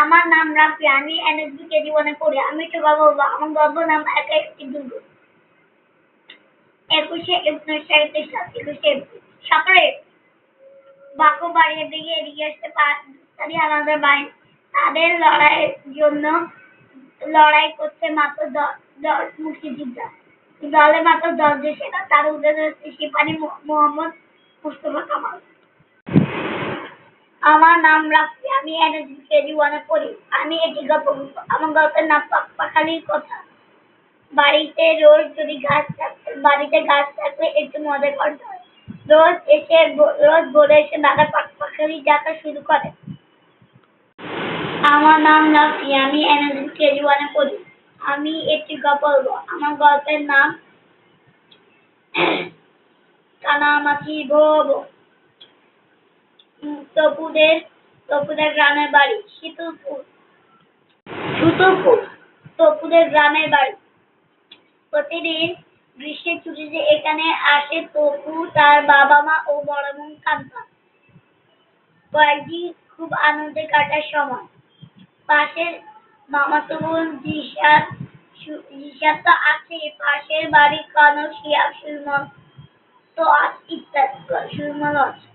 আমার নাম রাফি, আমি এনএসবি কেজি 1-এ পড়ি। আমি একটু গল্প বলবো। আমার গল্পের নাম একা একটি দুর্গ। 21শে এপ্রিল 21শে এপ্রিল সকালে বাকু বাড়ির দিকে এগিয়ে আসতে পাকিস্তানি হানাদার বাহিনী। তাদের লড়াই করছে মাত্র 10 মুক্তিযোদ্ধা। দলে মাত্র 10 জন সেনা। তার উদ্দেশ্য হচ্ছে সিপাহি মোহাম্মদ মুস্তফা কামাল। আমার নাম রাফি, আমি এনএসবি কেজি 1-এ পড়ি। আমি একটি গল্প বলবো। আমার গল্পের নাম পাখালির কথা। বাড়িতে গাছ থাকলে একটু মজা করতে হয়। রোজ ভোরে এসে দাদা পাখালি ডাকা শুরু করে। আমার নাম রাফি, আমি এনএসবি কেজি 1-এ পড়ি। আমি একটি গল্প বলবো। আমার গল্পের নাম কানামাছি ভোব। তপুদের গ্রামের বাড়ি তপুদের গ্রামের বাড়ি। প্রতিদিন গ্রীষ্মের ছুটিতে এখানে আসে তপু, তার বাবা মা ও বড় বোন কান্তা। কয়েকদিন খুব আনন্দে কাটার সময়। পাশের মামাতো বোন জিসাত তো আছে, পাশের বাড়ির কনক, শিয়াব, সুরমল তো ইত্যাদি সুরমল আছে।